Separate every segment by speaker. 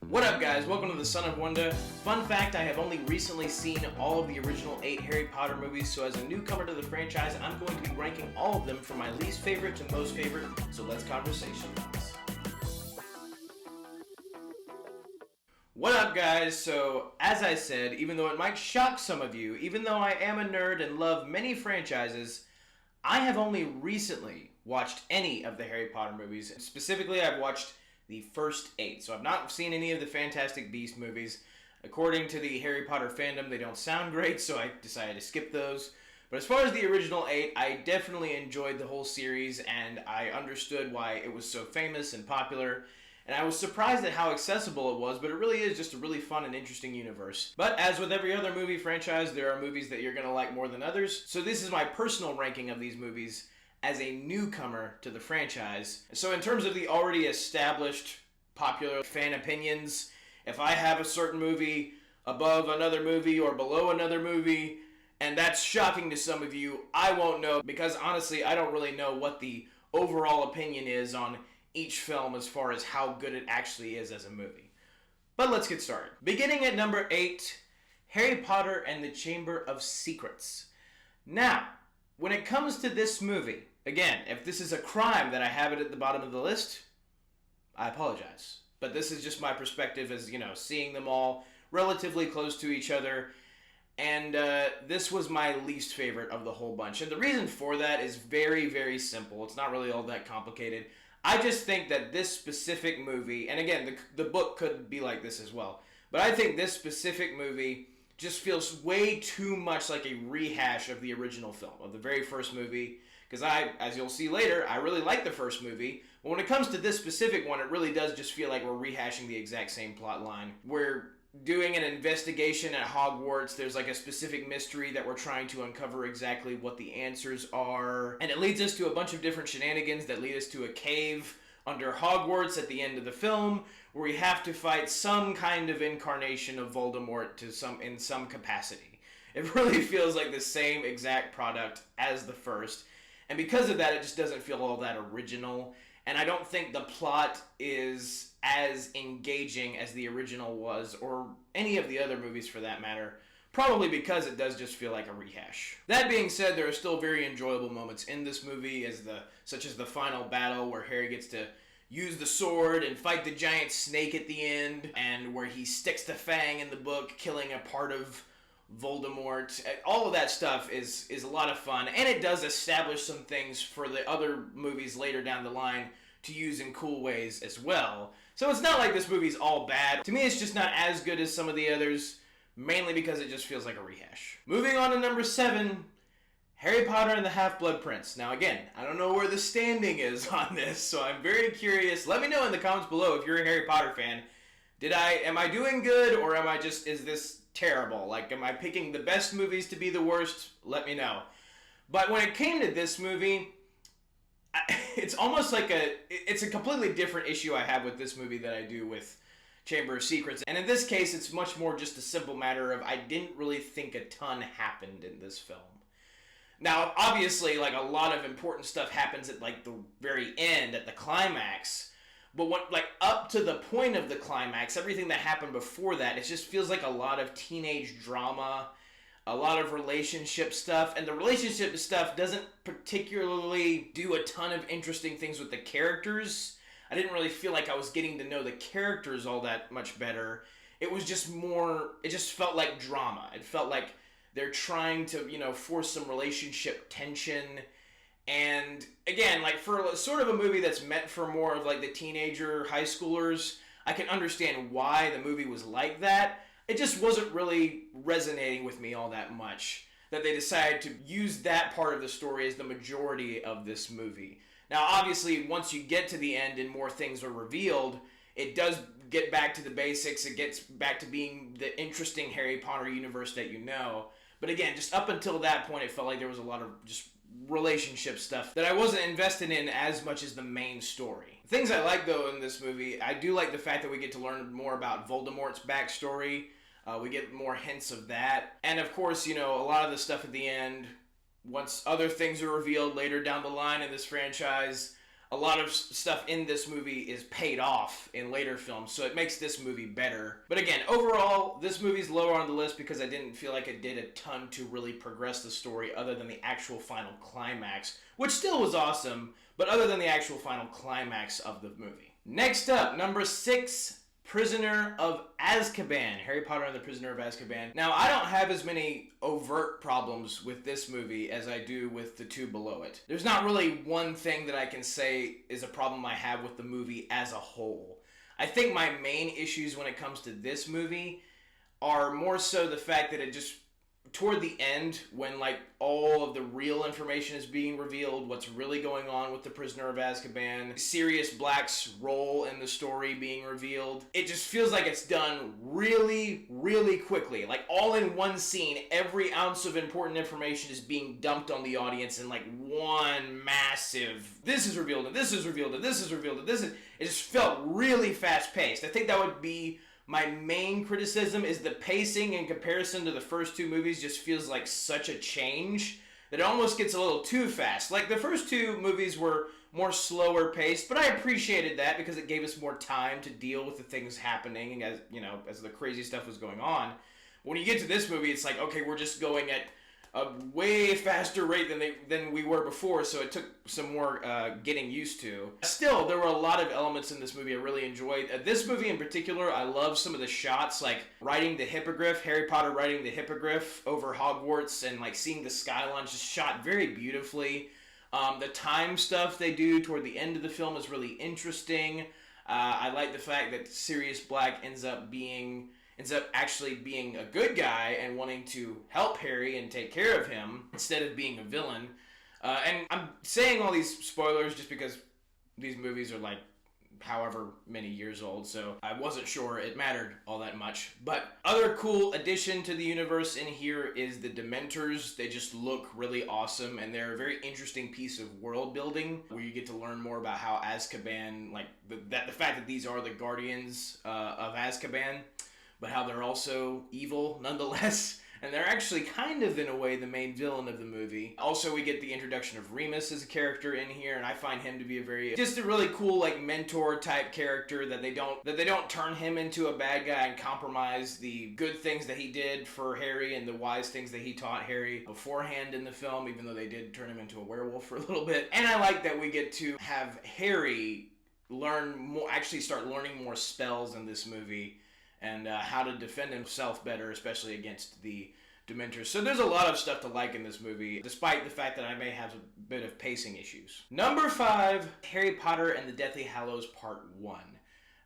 Speaker 1: What up, guys? Welcome to the Son of Wonder. Fun fact, I have only recently seen all of the original 8 Harry Potter movies, so as a newcomer to the franchise, I'm going to be ranking all of them from my least favorite to most favorite, so let's conversationalize. What up, guys? So, as I said, even though it might shock some of you, even though I am a nerd and love many franchises, I have only recently watched any of the Harry Potter movies. Specifically, I've watched the first 8. So I've not seen any of the Fantastic Beasts movies. According to the Harry Potter fandom, they don't sound great, so I decided to skip those. But as far as the original 8, I definitely enjoyed the whole series, and I understood why it was so famous and popular. And I was surprised at how accessible it was, but it really is just a really fun and interesting universe. But as with every other movie franchise, there are movies that you're going to like more than others. So this is my personal ranking of these movies as a newcomer to the franchise. So in terms of the already established popular fan opinions, if I have a certain movie above another movie or below another movie, and that's shocking to some of you, I won't know, because honestly, I don't really know what the overall opinion is on each film as far as how good it actually is as a movie. But let's get started. Beginning at number 8, Harry Potter and the Chamber of Secrets. Now, when it comes to this movie, again, if this is a crime that I have it at the bottom of the list, I apologize. But this is just my perspective as, seeing them all relatively close to each other. And this was my least favorite of the whole bunch. And the reason for that is very, very simple. It's not really all that complicated. I just think that this specific movie, and again, the book could be like this as well, but I think this specific movie just feels way too much like a rehash of the original film, of the very first movie, because as you'll see later, I really like the first movie, but when it comes to this specific one, it really does just feel like we're rehashing the exact same plot line. We're doing an investigation at Hogwarts. There's like a specific mystery that we're trying to uncover exactly what the answers are, and it leads us to a bunch of different shenanigans that lead us to a cave under Hogwarts at the end of the film, where we have to fight some kind of incarnation of Voldemort in some capacity. It really feels like the same exact product as the first, and because of that, it just doesn't feel all that original, and I don't think the plot is as engaging as the original was, or any of the other movies for that matter, probably because it does just feel like a rehash. That being said, there are still very enjoyable moments in this movie, such as the final battle where Harry gets to use the sword and fight the giant snake at the end, and where he sticks the fang in the book, killing a part of Voldemort. All of that stuff is a lot of fun, and it does establish some things for the other movies later down the line to use in cool ways as well. So it's not like this movie's all bad. To me, it's just not as good as some of the others, mainly because it just feels like a rehash. Moving on to number 7, Harry Potter and the Half-Blood Prince. Now again, I don't know where the standing is on this, so I'm very curious. Let me know in the comments below if you're a Harry Potter fan. Am I doing good, or is this terrible? Like, am I picking the best movies to be the worst? Let me know. But when it came to this movie, it's almost like it's a completely different issue I have with this movie than I do with Chamber of Secrets. And in this case, it's much more just a simple matter of I didn't really think a ton happened in this film. Now, obviously, like, a lot of important stuff happens at, like, the very end, at the climax. But up to the point of the climax, everything that happened before that, it just feels like a lot of teenage drama, a lot of relationship stuff, and the relationship stuff doesn't particularly do a ton of interesting things with the characters. I didn't really feel like I was getting to know the characters all that much better. It was just it just felt like drama. It felt like they're trying to, force some relationship tension. And again, like, for sort of a movie that's meant for more of like the teenager high schoolers, I can understand why the movie was like that. It just wasn't really resonating with me all that much that they decided to use that part of the story as the majority of this movie. Now, obviously, once you get to the end and more things are revealed, it does get back to the basics. It gets back to being the interesting Harry Potter universe that you know. But again, just up until that point, it felt like there was a lot of just relationship stuff that I wasn't invested in as much as the main story. Things I like, though, in this movie, I do like the fact that we get to learn more about Voldemort's backstory. We get more hints of that. And of course, a lot of the stuff at the end, once other things are revealed later down the line in this franchise, a lot of stuff in this movie is paid off in later films, so it makes this movie better. But again, overall, this movie's lower on the list because I didn't feel like it did a ton to really progress the story other than the actual final climax, which still was awesome, but other than the actual final climax of the movie. Next up, number 6, Prisoner of Azkaban. Harry Potter and the Prisoner of Azkaban. Now, I don't have as many overt problems with this movie as I do with the two below it. There's not really one thing that I can say is a problem I have with the movie as a whole. I think my main issues when it comes to this movie are more so the fact that it just, toward the end, when like all of the real information is being revealed, what's really going on with the Prisoner of Azkaban, Sirius Black's role in the story being revealed, it just feels like it's done really, really quickly. Like all in one scene, every ounce of important information is being dumped on the audience in like one massive, this is revealed, and this is revealed, and this is revealed, and this is, it just felt really fast paced. I think that would be my main criticism, is the pacing in comparison to the first two movies just feels like such a change that it almost gets a little too fast. Like the first two movies were more slower paced, but I appreciated that because it gave us more time to deal with the things happening and as the crazy stuff was going on. When you get to this movie, it's like, okay, we're just going at a way faster rate than we were before, so it took some more getting used to. Still, there were a lot of elements in this movie I really enjoyed. This movie in particular, I love some of the shots, like riding the hippogriff, Harry Potter riding the hippogriff over Hogwarts, and like seeing the skyline just shot very beautifully. The time stuff they do toward the end of the film is really interesting. I like the fact that Sirius Black ends up actually being a good guy and wanting to help Harry and take care of him instead of being a villain. And I'm saying all these spoilers just because these movies are like however many years old, so I wasn't sure it mattered all that much. But other cool addition to the universe in here is the Dementors. They just look really awesome, and they're a very interesting piece of world building where you get to learn more about how Azkaban, like the fact that these are the guardians of Azkaban, but how they're also evil nonetheless. And they're actually kind of, in a way, the main villain of the movie. Also, we get the introduction of Remus as a character in here, and I find him to be just a really cool, like, mentor-type character that they don't turn him into a bad guy and compromise the good things that he did for Harry and the wise things that he taught Harry beforehand in the film, even though they did turn him into a werewolf for a little bit. And I like that we get to have Harry start learning more spells in this movie, and how to defend himself better, especially against the Dementors. So there's a lot of stuff to like in this movie, despite the fact that I may have a bit of pacing issues. Number 5, Harry Potter and the Deathly Hallows Part 1.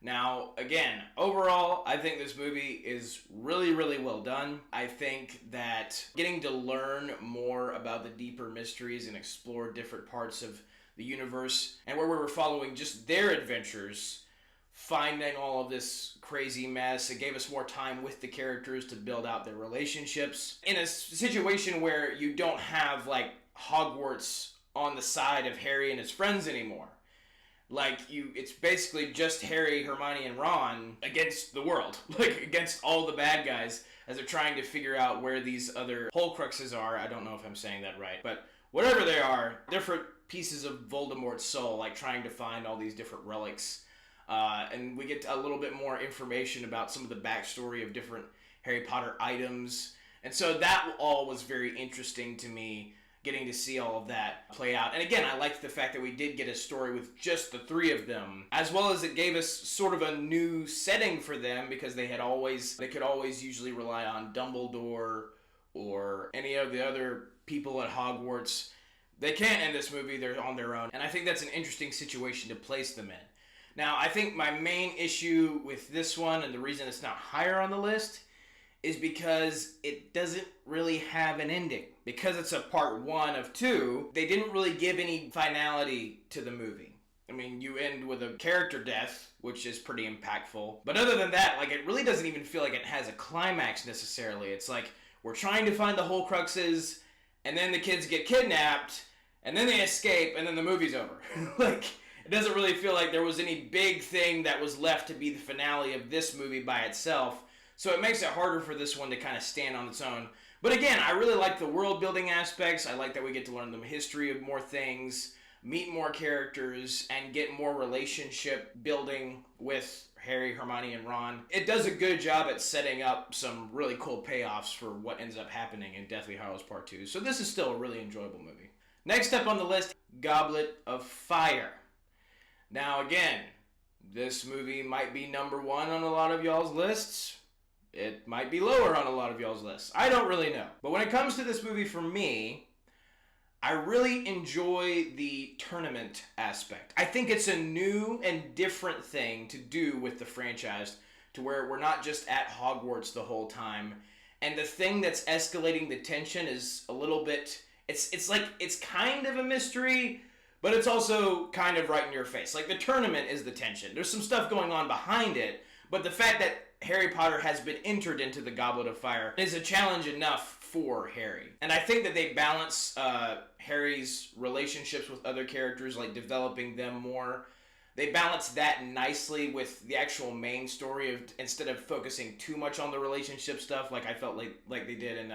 Speaker 1: Now, again, overall, I think this movie is really, really well done. I think that getting to learn more about the deeper mysteries and explore different parts of the universe, and where we were following just their adventures, finding all of this crazy mess. It gave us more time with the characters to build out their relationships. In a situation where you don't have, like, Hogwarts on the side of Harry and his friends anymore. It's basically just Harry, Hermione, and Ron against the world. Like, against all the bad guys as they're trying to figure out where these other Horcruxes are. I don't know if I'm saying that right, but whatever they are, different pieces of Voldemort's soul, like trying to find all these different relics. And we get a little bit more information about some of the backstory of different Harry Potter items. And so that all was very interesting to me, getting to see all of that play out. And again, I liked the fact that we did get a story with just the 3 of them, as well as it gave us sort of a new setting for them, because they could always usually rely on Dumbledore or any of the other people at Hogwarts. They can't in this movie, they're on their own. And I think that's an interesting situation to place them in. Now, I think my main issue with this one, and the reason it's not higher on the list, is because it doesn't really have an ending. Because it's a part 1 of 2, they didn't really give any finality to the movie. I mean, you end with a character death, which is pretty impactful. But other than that, like, it really doesn't even feel like it has a climax necessarily. It's like, we're trying to find the Horcruxes, and then the kids get kidnapped, and then they escape, and then the movie's over. It doesn't really feel like there was any big thing that was left to be the finale of this movie by itself. So it makes it harder for this one to kind of stand on its own. But again, I really like the world building aspects. I like that we get to learn the history of more things. meet more characters, and get more relationship building with Harry, Hermione, and Ron. It does a good job at setting up some really cool payoffs for what ends up happening in Deathly Hallows Part 2. So this is still a really enjoyable movie. Next up on the list, Goblet of Fire. Now again, this movie might be number one on a lot of y'all's lists. It might be lower on a lot of y'all's lists. I don't really know. But when it comes to this movie for me, I really enjoy the tournament aspect. I think it's a new and different thing to do with the franchise, to where we're not just at Hogwarts the whole time. And the thing that's escalating the tension is a little bit, it's like, it's kind of a mystery, but it's also kind of right in your face. Like, the tournament is the tension. There's some stuff going on behind it, but the fact that Harry Potter has been entered into the Goblet of Fire is a challenge enough for Harry. And I think that they balance Harry's relationships with other characters, like developing them more. They balance that nicely with the actual main story, of instead of focusing too much on the relationship stuff, like I felt like they did in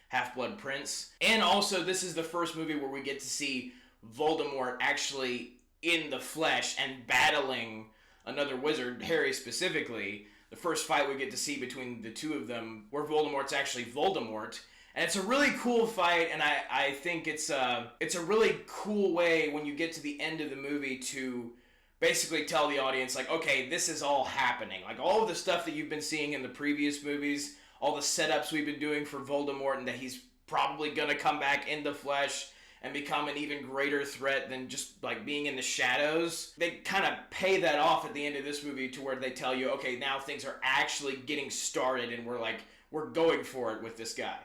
Speaker 1: Half-Blood Prince. And also, this is the first movie where we get to see Voldemort actually in the flesh and battling another wizard, Harry specifically. The first fight we get to see between the two of them, where Voldemort's actually Voldemort. And it's a really cool fight, and I think it's a really cool way when you get to the end of the movie to basically tell the audience, like, okay, this is all happening. Like, all of the stuff that you've been seeing in the previous movies, all the setups we've been doing for Voldemort, and that he's probably gonna come back in the flesh and become an even greater threat than just like being in the shadows. They kind of pay that off at the end of this movie, to where they tell you, okay, now things are actually getting started, and we're going for it with this guy.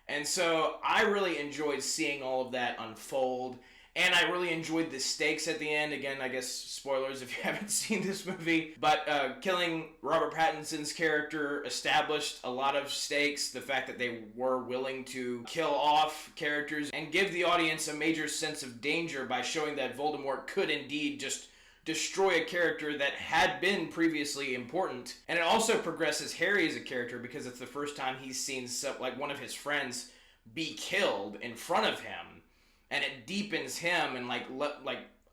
Speaker 1: And so I really enjoyed seeing all of that unfold, and I really enjoyed the stakes at the end. Again, I guess spoilers if you haven't seen this movie, but killing Robert Pattinson's character established a lot of stakes. The fact that they were willing to kill off characters and give the audience a major sense of danger by showing that Voldemort could indeed just destroy a character that had been previously important. And it also progresses Harry as a character, because it's the first time he's seen one of his friends be killed in front of him, and it deepens him and like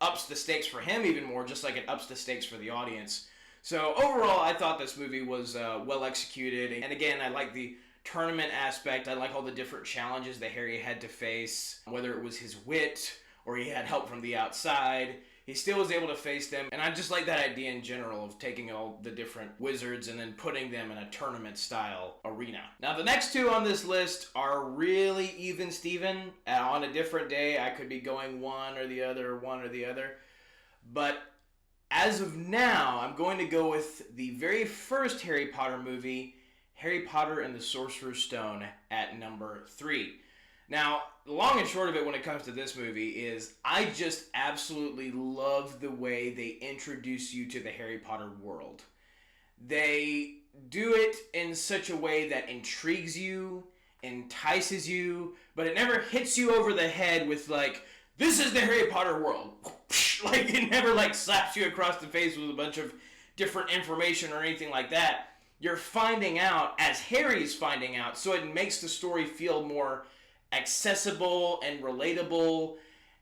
Speaker 1: ups the stakes for him even more, just like it ups the stakes for the audience. So overall, I thought this movie was well executed, and again, I like the tournament aspect. I like all the different challenges that Harry had to face, whether it was his wit or he had help from the outside. He still was able to face them, and I just like that idea in general of taking all the different wizards and then putting them in a tournament-style arena. Now, the next two on this list are really even Steven. On a different day, I could be going one or the other. But as of now, I'm going to go with the very first Harry Potter movie, Harry Potter and the Sorcerer's Stone, at number 3. Now, the long and short of it when it comes to this movie is I just absolutely love the way they introduce you to the Harry Potter world. They do it in such a way that intrigues you, entices you, but it never hits you over the head with like, this is the Harry Potter world. Like, it never like slaps you across the face with a bunch of different information or anything like that. You're finding out as Harry's finding out, so it makes the story feel more accessible and relatable.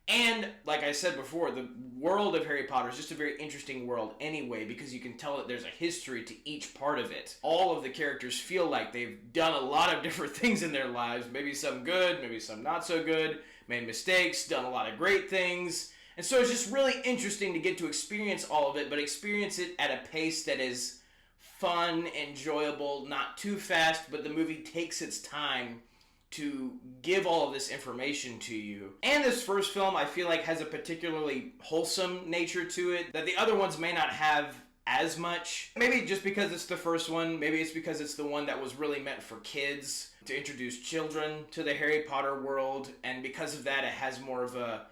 Speaker 1: And like I said before, the world of Harry Potter is just a very interesting world anyway, because you can tell that there's a history to each part of it. All of the characters feel like they've done a lot of different things in their lives, maybe some good, maybe some not so good, made mistakes, done a lot of great things. And so it's just really interesting to get to experience all of it, but experience it at a pace that is fun, enjoyable, not too fast, but the movie takes its time to give all of this information to you. And this first film, I feel like, has a particularly wholesome nature to it that the other ones may not have as much. Maybe just because it's the first one, maybe it's because it's the one that was really meant for kids, to introduce children to the Harry Potter world, and because of that, it has more of a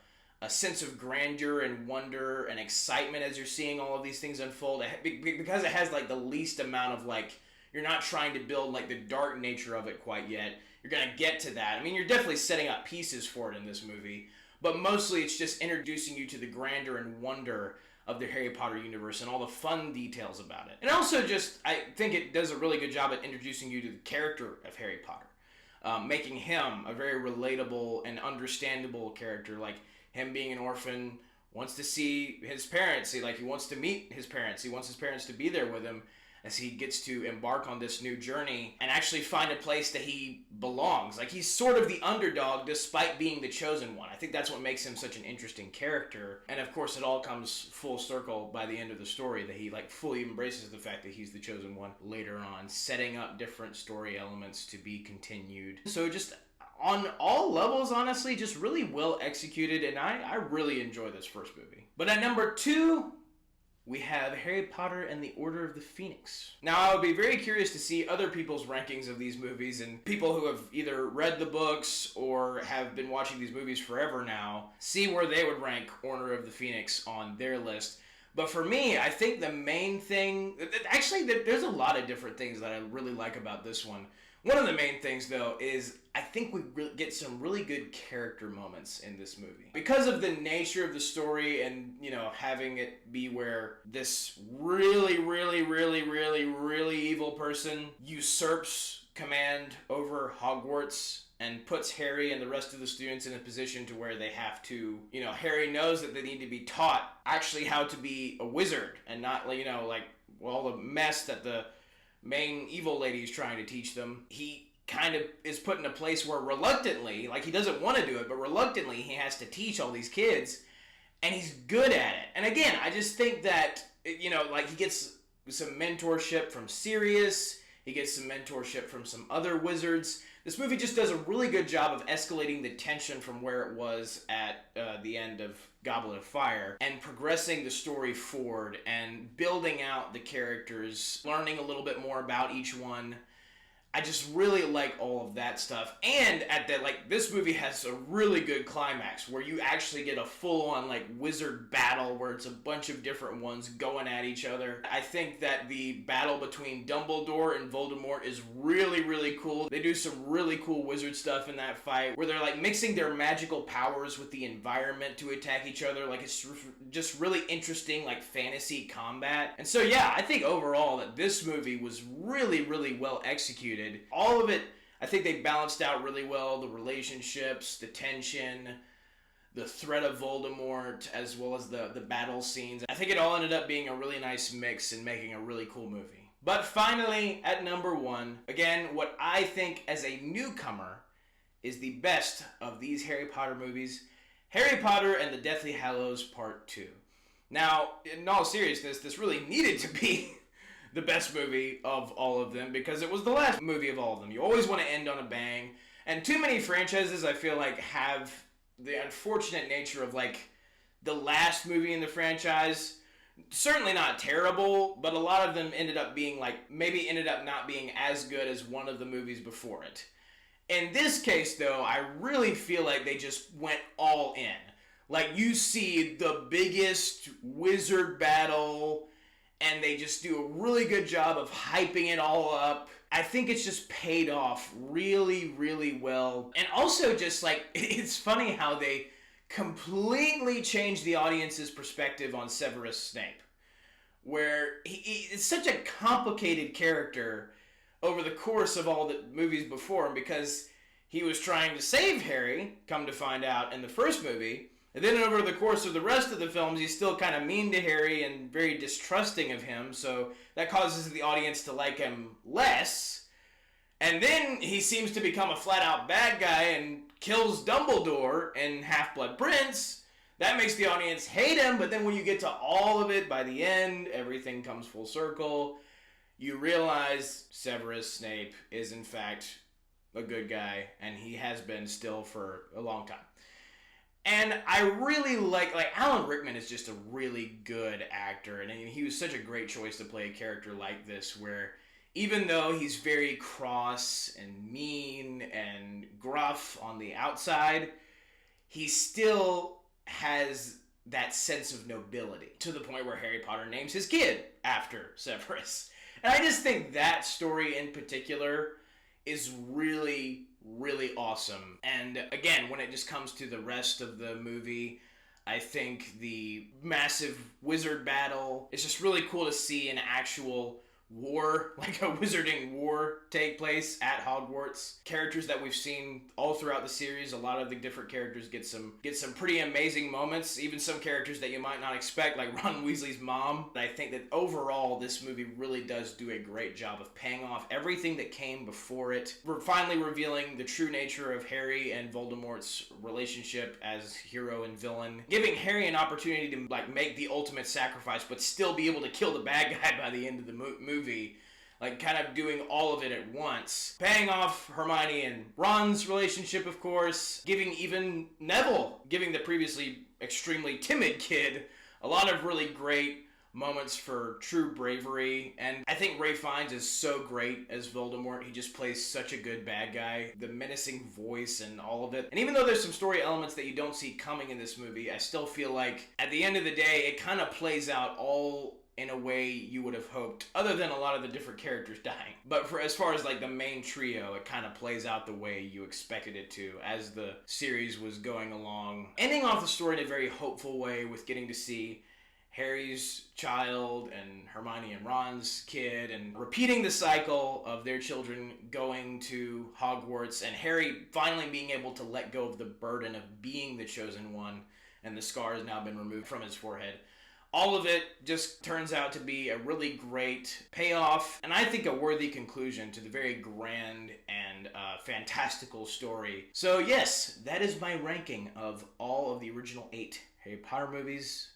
Speaker 1: sense of grandeur and wonder and excitement as you're seeing all of these things unfold, because it has like the least amount of like, you're not trying to build like the dark nature of it quite yet. You're going to get to that. I mean, you're definitely setting up pieces for it in this movie, but mostly it's just introducing you to the grandeur and wonder of the Harry Potter universe and all the fun details about it. And also just, I think it does a really good job at introducing you to the character of Harry Potter, making him a very relatable and understandable character. Like, him being an orphan, wants to see his parents. He wants to meet his parents. He wants his parents to be there with him as he gets to embark on this new journey and actually find a place that he belongs. Like, he's sort of the underdog despite being the chosen one. I think that's what makes him such an interesting character. And of course, it all comes full circle by the end of the story, that he fully embraces the fact that he's the chosen one later on, setting up different story elements to be continued. So just on all levels, honestly, just really well executed, and I really enjoy this first movie. But at number 2, we have Harry Potter and the Order of the Phoenix. Now, I would be very curious to see other people's rankings of these movies, and people who have either read the books or have been watching these movies forever now, see where they would rank Order of the Phoenix on their list. But for me, I think the main thing... Actually, there's a lot of different things that I really like about this one. One of the main things, though, is I think we get some really good character moments in this movie. Because of the nature of the story and, having it be where this really evil person usurps command over Hogwarts and puts Harry and the rest of the students in a position to where they have to, Harry knows that they need to be taught actually how to be a wizard and not, all the mess that the main evil lady is trying to teach them. He kind of is put in a place where reluctantly, he doesn't want to do it, but reluctantly he has to teach all these kids, and he's good at it. And again, I just think that, he gets some mentorship from Sirius, he gets some mentorship from some other wizards. This movie just does a really good job of escalating the tension from where it was at the end of Goblet of Fire and progressing the story forward and building out the characters, learning a little bit more about each one. I just really like all of that stuff. And at that, this movie has a really good climax where you actually get a full-on, wizard battle where it's a bunch of different ones going at each other. I think that the battle between Dumbledore and Voldemort is really cool. They do some really cool wizard stuff in that fight where they're, mixing their magical powers with the environment to attack each other. It's just really interesting, fantasy combat. And so, yeah, I think overall that this movie was really well executed. All of it, I think they balanced out really well. The relationships, the tension, the threat of Voldemort, as well as the battle scenes. I think it all ended up being a really nice mix and making a really cool movie. But finally, at number 1, again, what I think as a newcomer is the best of these Harry Potter movies, Harry Potter and the Deathly Hallows Part 2. Now, in all seriousness, this really needed to be the best movie of all of them because it was the last movie of all of them. You always want to end on a bang. And too many franchises, I feel have the unfortunate nature of the last movie in the franchise. Certainly not terrible, but a lot of them ended up being maybe ended up not being as good as one of the movies before it. In this case, though, I really feel like they just went all in. You see the biggest wizard battle, and they just do a really good job of hyping it all up. I think it's just paid off really well. And also just it's funny how they completely changed the audience's perspective on Severus Snape. Where it's such a complicated character over the course of all the movies before him because he was trying to save Harry, come to find out, in the first movie. And then over the course of the rest of the films, he's still kind of mean to Harry and very distrusting of him, so that causes the audience to like him less. And then he seems to become a flat-out bad guy and kills Dumbledore in Half-Blood Prince. That makes the audience hate him, but then when you get to all of it, by the end, everything comes full circle. You realize Severus Snape is, in fact, a good guy, and he has been still for a long time. And I really like Alan Rickman is just a really good actor, and he was such a great choice to play a character like this, where even though he's very cross and mean and gruff on the outside, he still has that sense of nobility, to the point where Harry Potter names his kid after Severus. And I just think that story in particular is really awesome. And again, when it just comes to the rest of the movie, I think the massive wizard battle is just really cool to see an actual war, like a wizarding war, take place at Hogwarts. Characters that we've seen all throughout the series, a lot of the different characters get some pretty amazing moments, even some characters that you might not expect, like Ron Weasley's mom. And I think that overall this movie really does do a great job of paying off everything that came before it. We're finally revealing the true nature of Harry and Voldemort's relationship as hero and villain, giving Harry an opportunity to like make the ultimate sacrifice but still be able to kill the bad guy by the end of the movie, like kind of doing all of it at once. Paying off Hermione and Ron's relationship, of course, giving even Neville, giving the previously extremely timid kid a lot of really great moments for true bravery. And I think Ralph Fiennes is so great as Voldemort. He just plays such a good bad guy. The menacing voice and all of it. And even though there's some story elements that you don't see coming in this movie, I still feel like at the end of the day, it kind of plays out all in a way you would have hoped, other than a lot of the different characters dying. But for as far as like the main trio, it kind of plays out the way you expected it to as the series was going along. Ending off the story in a very hopeful way with getting to see Harry's child and Hermione and Ron's kid, and repeating the cycle of their children going to Hogwarts, and Harry finally being able to let go of the burden of being the chosen one, and the scar has now been removed from his forehead. All of it just turns out to be a really great payoff, and I think a worthy conclusion to the very grand and fantastical story. So yes, that is my ranking of all of the original 8 Harry Potter movies.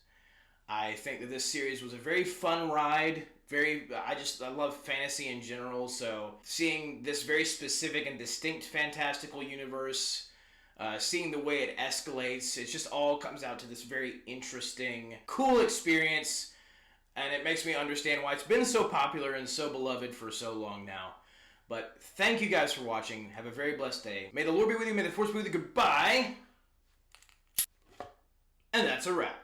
Speaker 1: I think that this series was a very fun ride. I love fantasy in general, so seeing this very specific and distinct fantastical universe, seeing the way it escalates, it just all comes out to this very interesting, cool experience, and it makes me understand why it's been so popular and so beloved for so long now. But thank you guys for watching. Have a very blessed day. May the Lord be with you. May the Force be with you. Goodbye. And that's a wrap.